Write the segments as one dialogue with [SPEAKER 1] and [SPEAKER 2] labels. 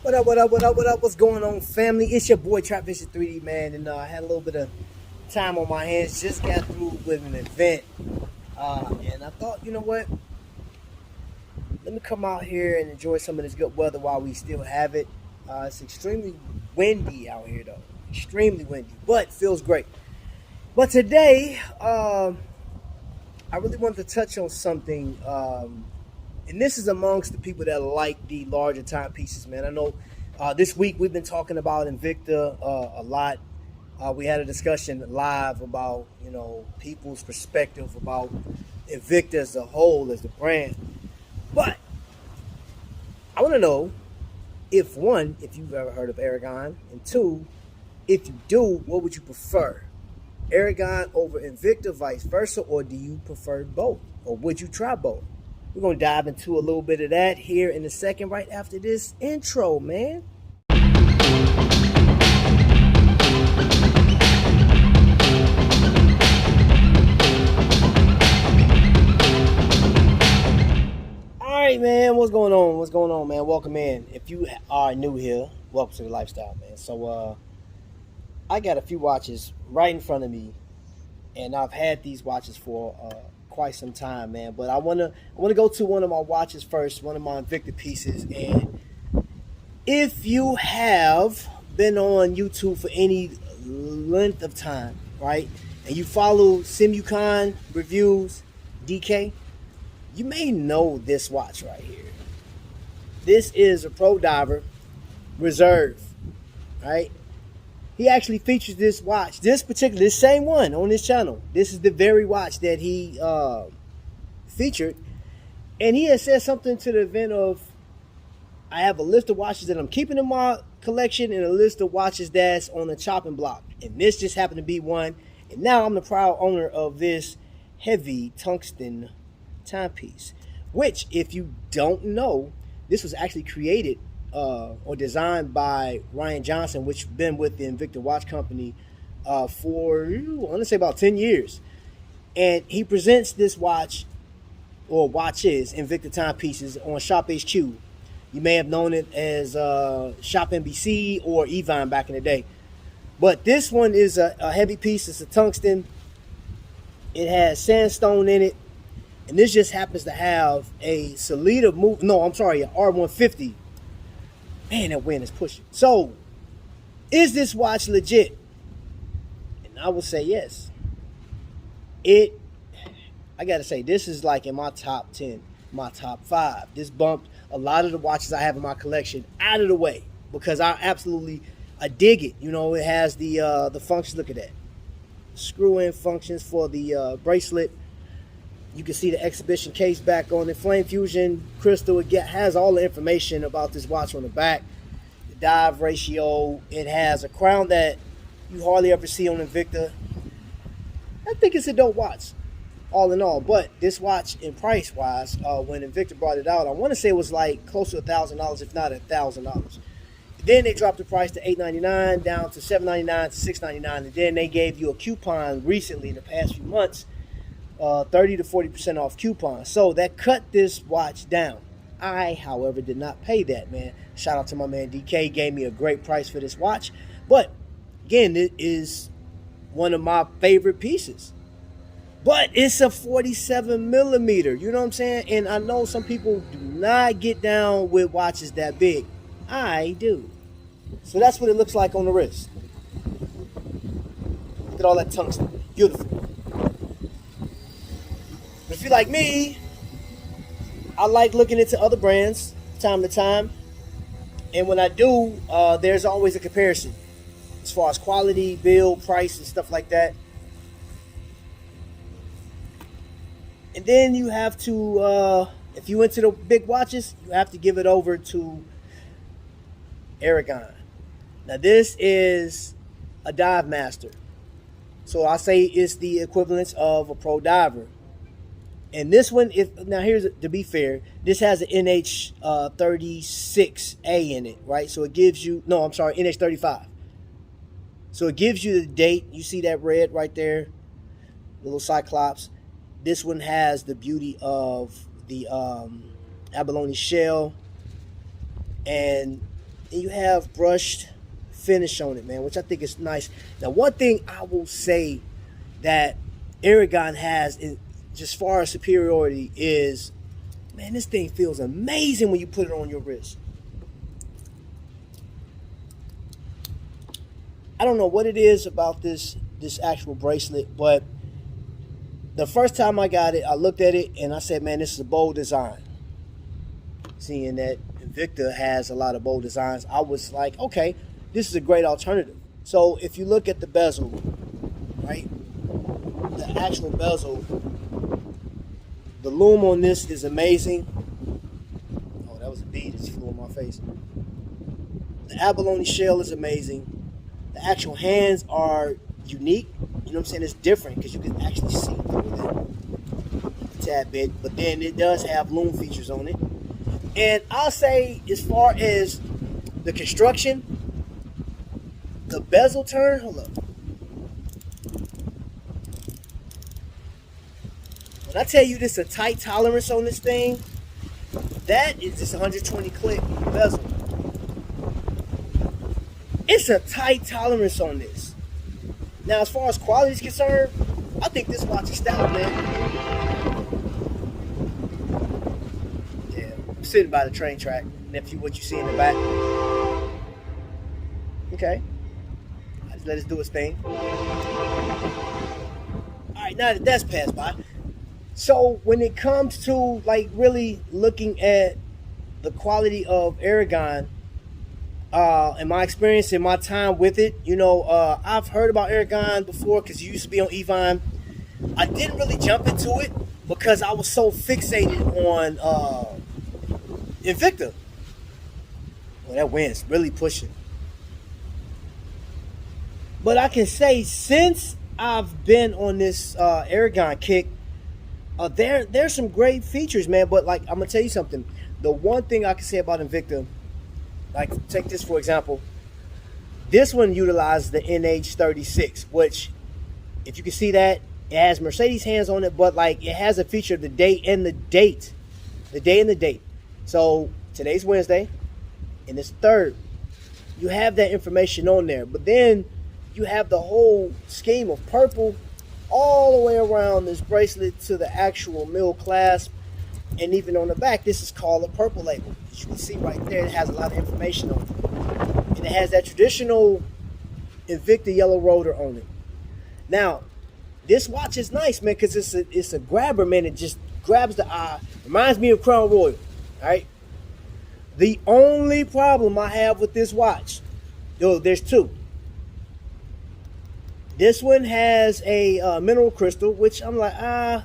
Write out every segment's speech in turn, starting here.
[SPEAKER 1] What up, what up, what up, what up? What's going on, family? It's your boy Trap Vision 3D, man. And I had a little bit of time on my hands. Just got through with an event. And I thought, you know what? Let me come out here and enjoy some of this good weather while we still have it. It's extremely windy out here, though. Extremely windy, but feels great. But today, I really wanted to touch on something. And this is amongst the people that like the larger timepieces, man. I know this week we've been talking about Invicta a lot. We had a discussion live about, people's perspective about Invicta as a whole, as the brand. But I want to know if one, if you've ever heard of Aragon, and two, if you do, what would you prefer? Aragon over Invicta, vice versa, or do you prefer both? Or would you try both? We're going to dive into a little bit of that here in a second, right after this intro, man. All right, man, what's going on? What's going on, man? Welcome in. If you are new here, welcome to the lifestyle, man. So, I got a few watches right in front of me, and I've had these watches for quite some time, man. But I wanna go to one of my watches first, one of my Invicta pieces. And if you have been on YouTube for any length of time, right, and you follow Simucon reviews, DK, you may know this watch right here. This is a Pro Diver Reserve, right? He actually features this watch, this same one on his channel. This is the very watch that he featured. And he has said something to the event of, I have a list of watches that I'm keeping in my collection and a list of watches that's on the chopping block. And this just happened to be one. And now I'm the proud owner of this heavy tungsten timepiece, which, if you don't know, this was actually created or designed by Ryan Johnson, which has been with the Invicta Watch Company for, I want to say, about 10 years. And he presents this watch, or watches, Invicta timepieces on Shop HQ. You may have known it as Shop NBC or Evine back in the day. But this one is a heavy piece. It's a tungsten. It has sandstone in it. And this just happens to have a Salida an R150. Man, that wind is pushing. So, is this watch legit? And I would say yes. I gotta say, this is like in my top 10, my top 5. This bumped a lot of the watches I have in my collection out of the way because I dig it. It has the function. Look at that. Screw-in functions for the bracelet. You can see the exhibition case back on it. Flame Fusion crystal. It has all the information about this watch on the back. The dive ratio. It has a crown that you hardly ever see on Invicta. I think it's a dope watch, all in all. But this watch, in price-wise, when Invicta brought it out, I want to say it was like close to $1,000, if not $1,000. Then they dropped the price to $899, down to $799 to $699, and then they gave you a coupon recently in the past few months. 30 to 40% off coupon. So that cut this watch down. I, however, did not pay that, man. Shout out to my man DK. Gave me a great price for this watch. But, again, it is one of my favorite pieces. But it's a 47 millimeter. You know what I'm saying? And I know some people do not get down with watches that big. I do. So that's what it looks like on the wrist. Look at all that tungsten. Beautiful. If you're like me, I like looking into other brands time to time. And when I do, there's always a comparison as far as quality, build, price, and stuff like that. And then you have to, if you into the big watches, you have to give it over to Aragon. Now this is a dive master. So I say it's the equivalence of a pro diver. And this one, here's, to be fair, this has an NH36A in it, right? So it gives you, NH35. So it gives you the date. You see that red right there, the little cyclops. This one has the beauty of the abalone shell, and and you have brushed finish on it, man, which I think is nice. Now, one thing I will say that Aragon has in just far as superiority is, man, this thing feels amazing when you put it on your wrist. I don't know what it is about this actual bracelet, but the first time I got it, I looked at it and I said, man, this is a bold design. Seeing that Invicta has a lot of bold designs, I was like, okay, this is a great alternative. So if you look at the bezel, right, the actual bezel, the loom on this is amazing. Oh, that was a bee that just flew in my face. The abalone shell is amazing. The actual hands are unique. You know what I'm saying? It's different because you can actually see through them a tad bit. But then it does have loom features on it. And I'll say, as far as the construction, the bezel turn, hold up. When I tell you this is a tight tolerance on this thing, that is just 120 click bezel. It's a tight tolerance on this. Now, as far as quality is concerned, I think this watch is stout, man. Yeah, I'm sitting by the train track. And if you what you see in the back. Okay. I just let it do its thing. Alright, now that that's passed by. So when it comes to like really looking at the quality of Aragon, in my experience, in my time with it, you know, I've heard about Aragon before because it used to be on Evine. I didn't really jump into it because I was so fixated on Invicta. Well, that wind's really pushing. But I can say since I've been on this Aragon kick, there's some great features, man. But like, I'm gonna tell you something. The one thing I can say about Invicta, like take this for example. This one utilizes the NH36, which, if you can see that, it has Mercedes hands on it, but like it has a feature of the day and the date, So today's Wednesday, and it's 3rd. You have that information on there, but then you have the whole scheme of purple all the way around this bracelet to the actual middle clasp, and even on the back, this is called a purple label. As you can see right there, it has a lot of information on it, and it has that traditional Invicta yellow rotor on it. Now, this watch is nice, man, because it's a grabber, man. It just grabs the eye. Reminds me of Crown Royal. All right. The only problem I have with this watch, there's two. This one has a mineral crystal, which I'm like, I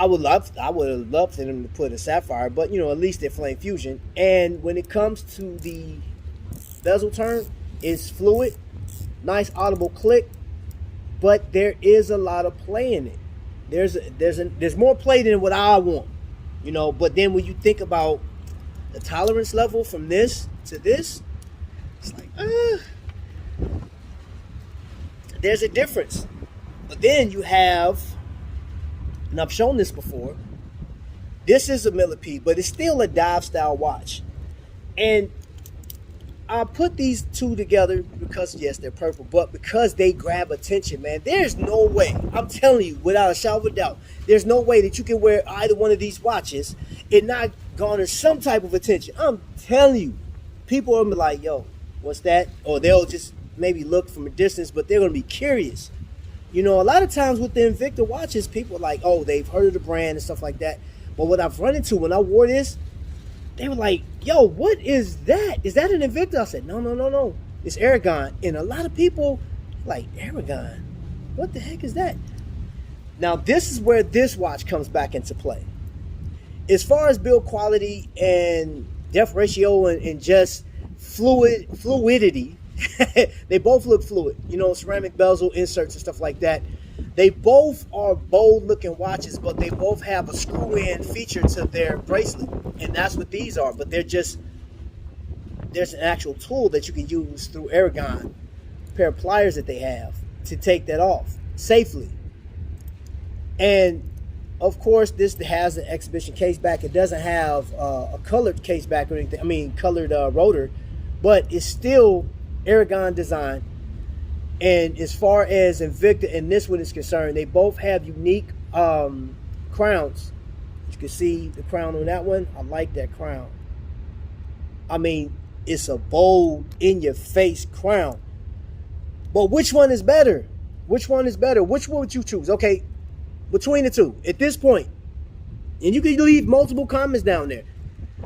[SPEAKER 1] would have loved for them to put a sapphire, but you know, at least they're flame fusion. And when it comes to the bezel turn, it's fluid, nice audible click, but there is a lot of play in it. There's more play than what I want, you know. But then when you think about the tolerance level from this to this, it's like, there's a difference. But then you have, and I've shown this before, this is a millipede, but it's still a dive style watch. And I put these two together because, yes, they're purple, but because they grab attention, man. There's no way, I'm telling you, without a shadow of a doubt, there's no way that you can wear either one of these watches and not garner some type of attention. I'm telling you, people are gonna be like, yo, what's that? Or they'll just maybe look from a distance, but they're gonna be curious. You know, a lot of times with the Invicta watches, people are like, oh, they've heard of the brand and stuff like that. But what I've run into when I wore this, they were like, yo, what is that? Is that an Invicta? I said, no. It's Aragon. And a lot of people like, Aragon? What the heck is that? Now, this is where this watch comes back into play. As far as build quality and depth ratio and just fluidity, they both look fluid. You know, ceramic bezel inserts and stuff like that. They both are bold looking watches, but they both have a screw-in feature to their bracelet. And that's what these are. But there's an actual tool that you can use through Aragon, a pair of pliers that they have to take that off safely. And Of course, this has an exhibition case back. It doesn't have a colored case back or anything. I mean, colored rotor, but it's still Aragon design. And as far as Invicta and this one is concerned, they both have unique crowns. You can see the crown on that one. I like that crown. I mean, it's a bold, in-your-face crown. But which one is better? Which one is better? Which one would you choose? Okay, between the two, at this point, and you can leave multiple comments down there.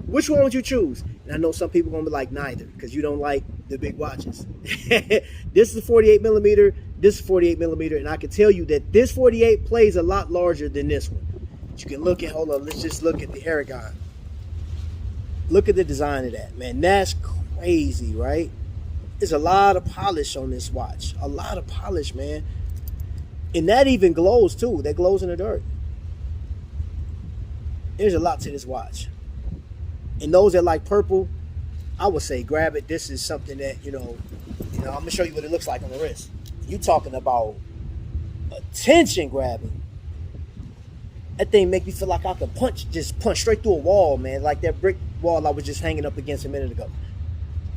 [SPEAKER 1] Which one would you choose? And I know some people are going to be like, neither, because you don't like the big watches. This is 48 millimeter. This is 48 millimeter. And I can tell you that this 48 plays a lot larger than this one. But you can look at, hold on, let's just look at the Aragon. Look at the design of that, man. That's crazy, right? There's a lot of polish on this watch. A lot of polish, man. And that even glows, too. That glows in the dirt. There's a lot to this watch. And those that like purple, I would say grab it. This is something that, you know, I'm going to show you what it looks like on the wrist. You talking about attention grabbing. That thing make me feel like I could punch straight through a wall, man. Like that brick wall I was just hanging up against a minute ago.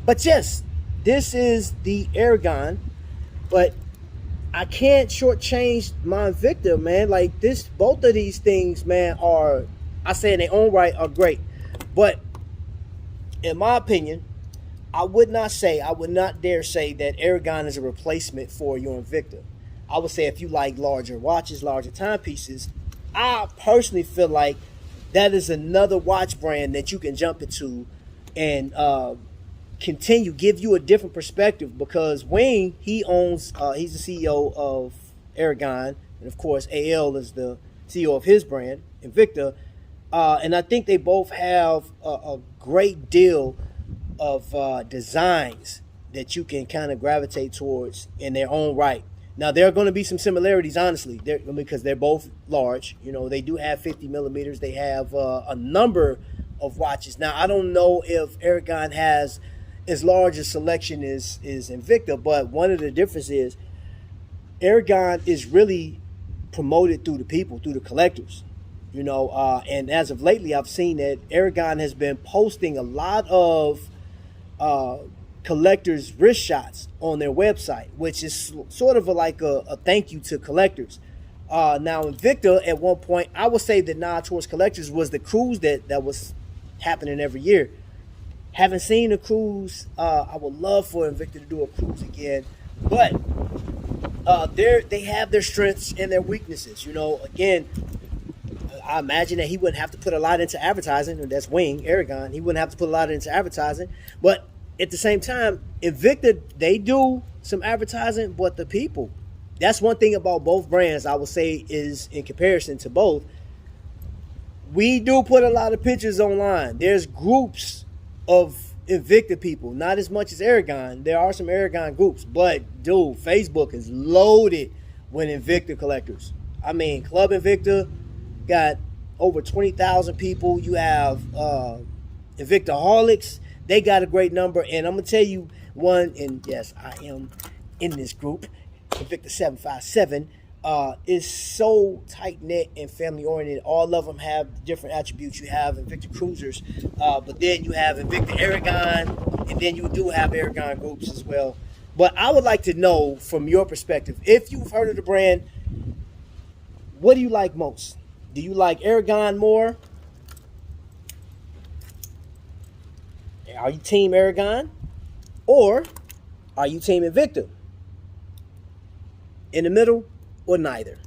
[SPEAKER 1] But yes, this is the Aragon. But I can't shortchange my Invicta, man. Like this, both of these things, man, are, I say in their own right, are great. But in my opinion, I would not dare say that Aragon is a replacement for your Invicta. I would say if you like larger watches, larger timepieces, I personally feel like that is another watch brand that you can jump into and give you a different perspective, because Wayne, he owns, he's the CEO of Aragon, and of course AL is the CEO of his brand, Invicta. And I think they both have a great deal of designs that you can kind of gravitate towards in their own right. Now, there are going to be some similarities, honestly, because they're both large. You know, they do have 50 millimeters. They have a number of watches. Now, I don't know if Aragon has as large a selection as Invicta, but one of the differences is Aragon is really promoted through the people, through the collectors. You know, and as of lately, I've seen that Aragon has been posting a lot of collectors' wrist shots on their website, which is sort of like a thank you to collectors. Now, Invicta, at one point, I would say the nod towards collectors was the cruise that was happening every year. Haven't seen a cruise. I would love for Invicta to do a cruise again, but they have their strengths and their weaknesses. You know, again, I imagine that he wouldn't have to put a lot into advertising, and that's Wing, Aragon. He wouldn't have to put a lot into advertising. But at the same time, Invicta, they do some advertising, but the people. That's one thing about both brands, I would say, is in comparison to both. We do put a lot of pictures online. There's groups of Invicta people, not as much as Aragon. There are some Aragon groups, but dude, Facebook is loaded with Invicta collectors. I mean, Club Invicta got over 20,000 people. You have Invictaholics. They got a great number. And I'm going to tell you one, and yes, I am in this group, Invicta 757, is so tight-knit and family-oriented. All of them have different attributes. You have Invicta Cruisers, but then you have Invicta Aragon, and then you do have Aragon groups as well. But I would like to know, from your perspective, if you've heard of the brand, what do you like most? Do you like Aragon more? Are you team Aragon? Or are you team Invicta? In the middle or neither?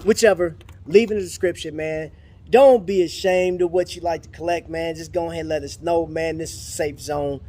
[SPEAKER 1] Whichever, leave in the description, man. Don't be ashamed of what you like to collect, man. Just go ahead and let us know, man. This is a safe zone.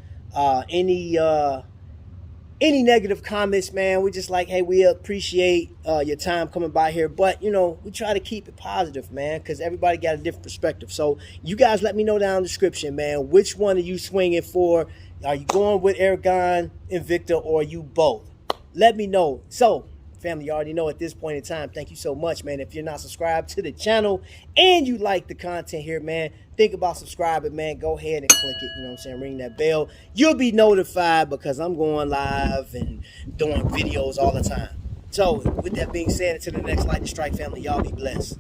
[SPEAKER 1] Any negative comments, man, we just like, hey, we appreciate your time coming by here. But, you know, we try to keep it positive, man, because everybody got a different perspective. So you guys let me know down in the description, man. Which one are you swinging for? Are you going with Aragon, Invicta, or you both? Let me know. So, family, you already know at this point in time, thank you so much, man. If you're not subscribed to the channel and you like the content here, man, think about subscribing, man. Go ahead and click it, you know what I'm saying? Ring that bell. You'll be notified because I'm going live and doing videos all the time. So, with that being said, until the next lightning strike, family, y'all be blessed.